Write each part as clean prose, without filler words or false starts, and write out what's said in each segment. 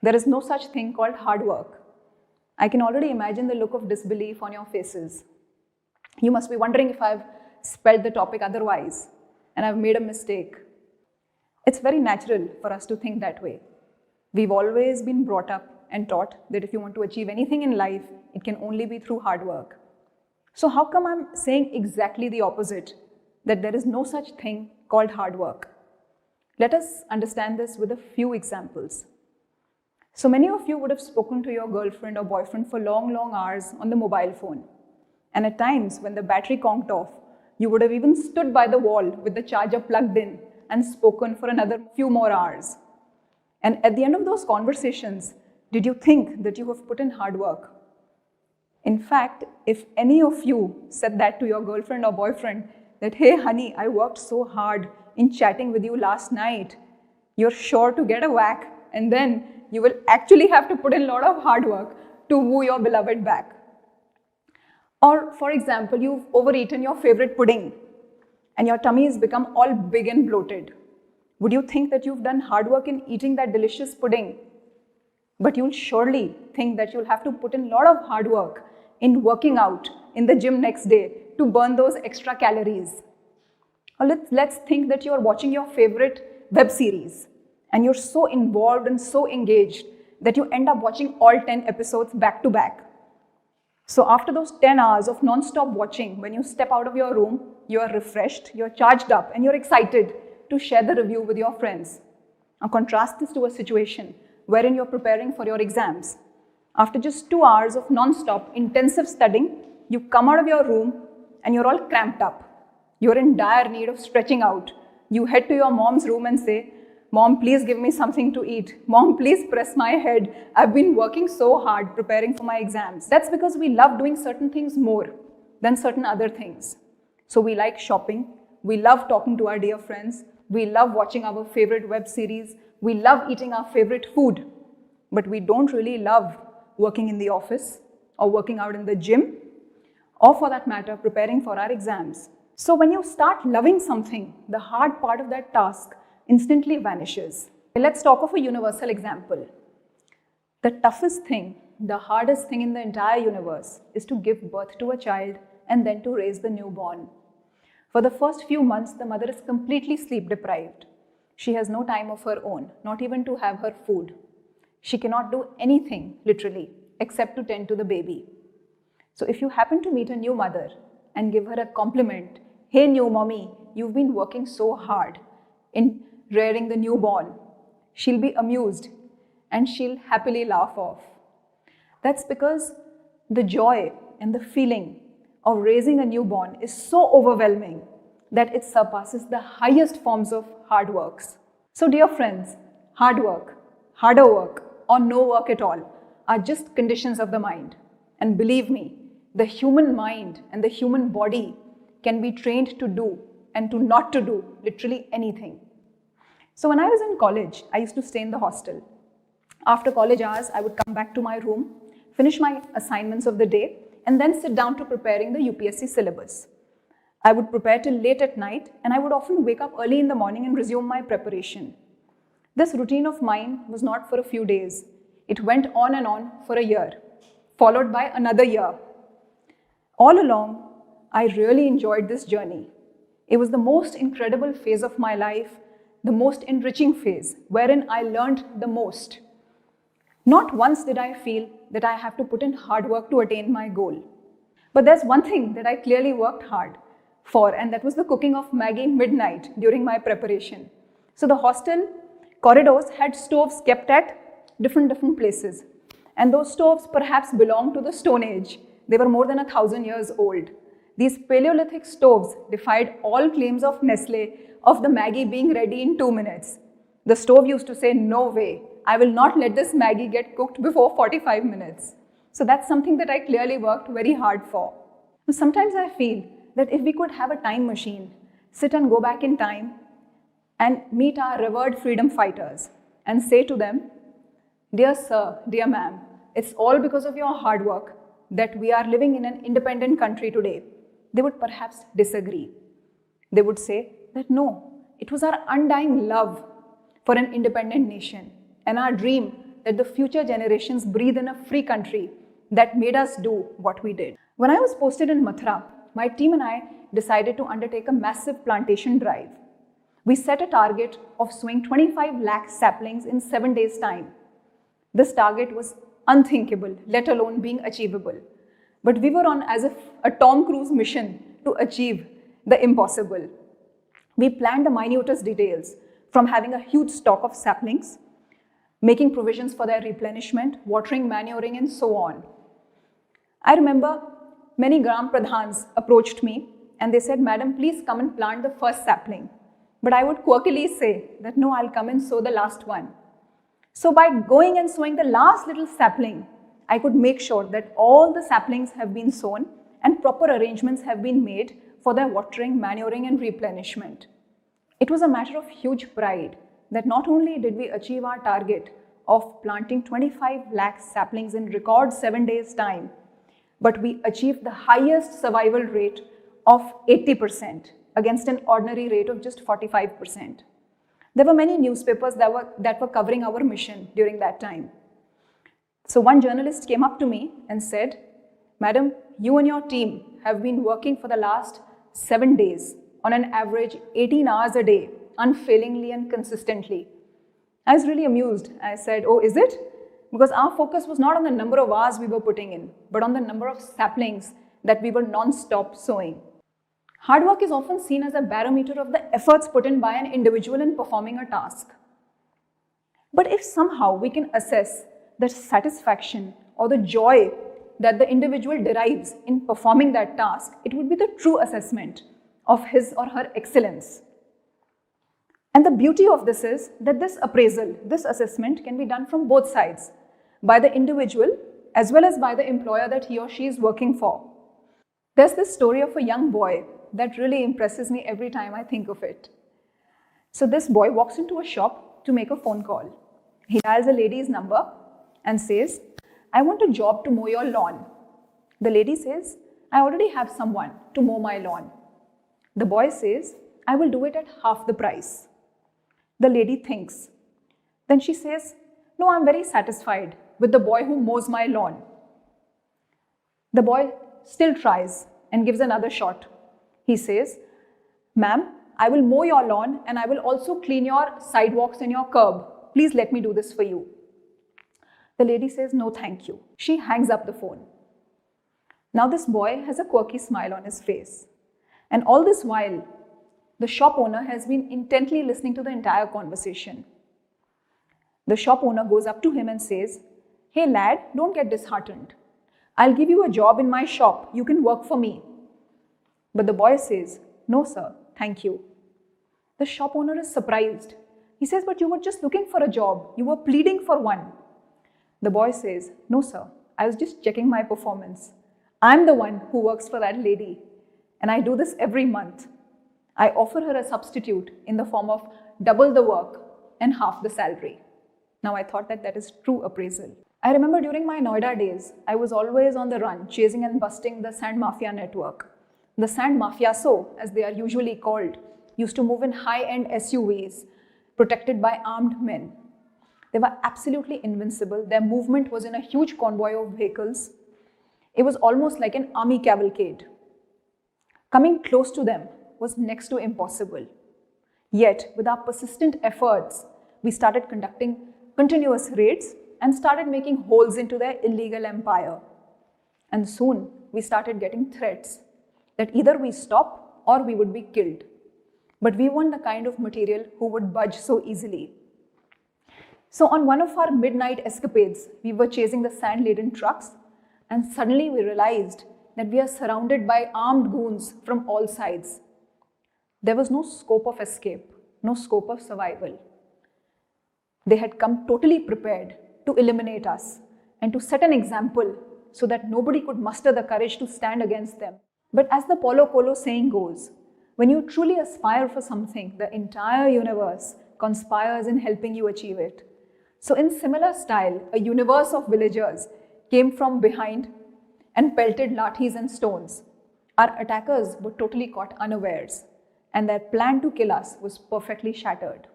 There is no such thing called hard work. I can already imagine the look of disbelief on your faces. You must be wondering if I've spelled the topic otherwise and I've made a mistake. It's very natural for us to think that way. We've always been brought up and taught that if you want to achieve anything in life, it can only be through hard work. So how come I'm saying exactly the opposite, that there is no such thing called hard work? Let us understand this with a few examples. So many of you would have spoken to your girlfriend or boyfriend for long hours on the mobile phone. And at times, when the battery conked off, you would have even stood by the wall with the charger plugged in and spoken for another few more hours. And at the end of those conversations, did you think that you have put in hard work? In fact, if any of you said that to your girlfriend or boyfriend, that, hey honey, I worked so hard in chatting with you last night, you're sure to get a whack, and then you will actually have to put in a lot of hard work to woo your beloved back. Or for example, you've overeaten your favorite pudding and your tummy has become all big and bloated. Would you think that you've done hard work in eating that delicious pudding? But you'll surely think that you'll have to put in a lot of hard work in working out in the gym next day to burn those extra calories. Or let's think that you're watching your favorite web series and you're so involved and so engaged that you end up watching all 10 episodes back to back. So after those 10 hours of non-stop watching, when you step out of your room, you are refreshed, you're charged up, and you're excited to share the review with your friends. Now contrast this to a situation wherein you're preparing for your exams. After just 2 hours of non-stop intensive studying, you come out of your room and you're all cramped up. You're in dire need of stretching out. You head to your mom's room and say, Mom, please give me something to eat. Mom, please press my head. I've been working so hard preparing for my exams. That's because we love doing certain things more than certain other things. So we like shopping. We love talking to our dear friends. We love watching our favorite web series. We love eating our favorite food. But we don't really love working in the office or working out in the gym, or for that matter, preparing for our exams. So when you start loving something, the hard part of that task instantly vanishes. Let's talk of a universal example. The toughest thing, the hardest thing in the entire universe is to give birth to a child and then to raise the newborn. For the first few months, the mother is completely sleep deprived. She has no time of her own, not even to have her food. She cannot do anything, literally, except to tend to the baby. So if you happen to meet a new mother and give her a compliment, hey new mommy, you've been working so hard in rearing the newborn, she'll be amused and she'll happily laugh off. That's because the joy and the feeling of raising a newborn is so overwhelming that it surpasses the highest forms of hard works. So dear friends, hard work, harder work, or no work at all are just conditions of the mind. And believe me, the human mind and the human body can be trained to do and to not to do literally anything. So when I was in college, I used to stay in the hostel. After college hours, I would come back to my room, finish my assignments of the day, and then sit down to preparing the UPSC syllabus. I would prepare till late at night, and I would often wake up early in the morning and resume my preparation. This routine of mine was not for a few days. It went on and on for a year, followed by another year. All along, I really enjoyed this journey. It was the most incredible phase of my life, the most enriching phase, wherein I learned the most. Not once did I feel that I have to put in hard work to attain my goal. But there's one thing that I clearly worked hard for, and that was the cooking of Maggi midnight during my preparation. So the hostel corridors had stoves kept at different places. And those stoves perhaps belonged to the Stone Age. They were more than 1,000 years old. These Paleolithic stoves defied all claims of Nestle of the Maggi being ready in 2 minutes. The stove used to say, no way, I will not let this Maggi get cooked before 45 minutes. So that's something that I clearly worked very hard for. Sometimes I feel that if we could have a time machine, sit and go back in time and meet our revered freedom fighters and say to them, dear sir, dear ma'am, it's all because of your hard work that we are living in an independent country today. They would perhaps disagree. They would say that no, it was our undying love for an independent nation and our dream that the future generations breathe in a free country that made us do what we did. When I was posted in Mathura, my team and I decided to undertake a massive plantation drive. We set a target of sowing 25 lakh saplings in 7 days' time. This target was unthinkable, let alone being achievable. But we were on as if a Tom Cruise mission to achieve the impossible. We planned the minutest details, from having a huge stock of saplings, making provisions for their replenishment, watering, manuring, and so on. I remember many Gram Pradhans approached me and they said, "Madam, please come and plant the first sapling." But I would quirkily say that no, I'll come and sow the last one. So by going and sowing the last little sapling, I could make sure that all the saplings have been sown and proper arrangements have been made for their watering, manuring, and replenishment. It was a matter of huge pride that not only did we achieve our target of planting 25 lakh saplings in record 7 days' time, but we achieved the highest survival rate of 80% against an ordinary rate of just 45%. There were many newspapers that were covering our mission during that time. So one journalist came up to me and said, "Madam, you and your team have been working for the last 7 days on an average 18 hours a day, unfailingly and consistently." I was really amused. I said, "Oh, is it?" Because our focus was not on the number of hours we were putting in, but on the number of saplings that we were non-stop sowing. Hard work is often seen as a barometer of the efforts put in by an individual in performing a task. But if somehow we can assess the satisfaction or the joy that the individual derives in performing that task, it would be the true assessment of his or her excellence. And the beauty of this is that this appraisal, this assessment can be done from both sides, by the individual as well as by the employer that he or she is working for. There's this story of a young boy that really impresses me every time I think of it. So this boy walks into a shop to make a phone call. He dials a lady's number and says, "I want a job to mow your lawn." The lady says, "I already have someone to mow my lawn." The boy says, "I will do it at half the price." The lady thinks. Then she says, "No, I'm very satisfied with the boy who mows my lawn." The boy still tries and gives another shot. He says, "Ma'am, I will mow your lawn and I will also clean your sidewalks and your curb. Please let me do this for you." The lady says, "No, thank you." She hangs up the phone. Now this boy has a quirky smile on his face. And all this while, the shop owner has been intently listening to the entire conversation. The shop owner goes up to him and says, "Hey lad, don't get disheartened. I'll give you a job in my shop. You can work for me." But the boy says, "No sir, thank you." The shop owner is surprised. He says, "But you were just looking for a job. You were pleading for one." The boy says, "No sir, I was just checking my performance. I'm the one who works for that lady and I do this every month. I offer her a substitute in the form of double the work and half the salary." Now I thought that is true appraisal. I remember during my Noida days, I was always on the run, chasing and busting the sand mafia network. The sand mafioso, as they are usually called, used to move in high-end SUVs, protected by armed men. They were absolutely invincible. Their movement was in a huge convoy of vehicles. It was almost like an army cavalcade. Coming close to them was next to impossible. Yet, with our persistent efforts, we started conducting continuous raids and started making holes into their illegal empire. And soon, we started getting threats that either we stop or we would be killed. But we weren't the kind of material who would budge so easily. So on one of our midnight escapades, we were chasing the sand-laden trucks, and suddenly we realized that we are surrounded by armed goons from all sides. There was no scope of escape, no scope of survival. They had come totally prepared to eliminate us and to set an example so that nobody could muster the courage to stand against them. But as the Paulo Coelho saying goes, when you truly aspire for something, the entire universe conspires in helping you achieve it. So in similar style, a universe of villagers came from behind and pelted lathis and stones. Our attackers were totally caught unawares, and their plan to kill us was perfectly shattered.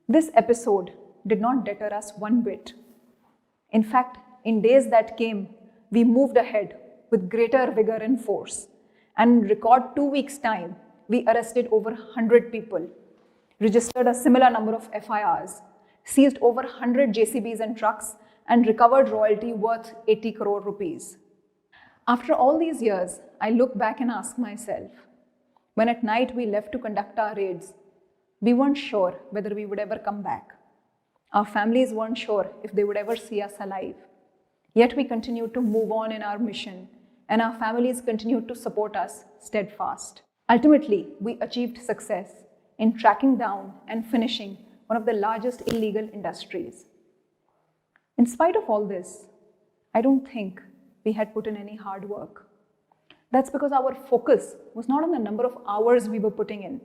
This episode did not deter us one bit. In fact, in days that came, we moved ahead with greater vigor and force. And in record 2 weeks' time, we arrested over 100 people, registered a similar number of FIRs, seized over 100 JCBs and trucks, and recovered royalty worth 80 crore rupees. After all these years, I look back and ask myself, when at night we left to conduct our raids, we weren't sure whether we would ever come back. Our families weren't sure if they would ever see us alive. Yet we continued to move on in our mission, and our families continued to support us steadfast. Ultimately, we achieved success in tracking down and finishing one of the largest illegal industries. In spite of all this, I don't think we had put in any hard work. That's because our focus was not on the number of hours we were putting in,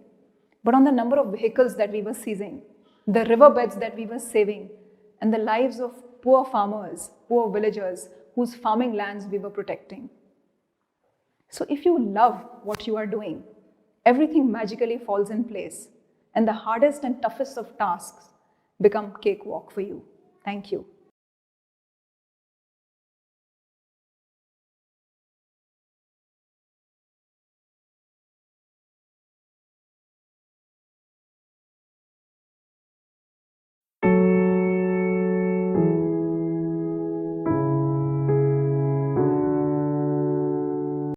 but on the number of vehicles that we were seizing, the riverbeds that we were saving, and the lives of poor farmers, poor villagers whose farming lands we were protecting. So if you love what you are doing, everything magically falls in place, and the hardest and toughest of tasks become cakewalk for you. Thank you.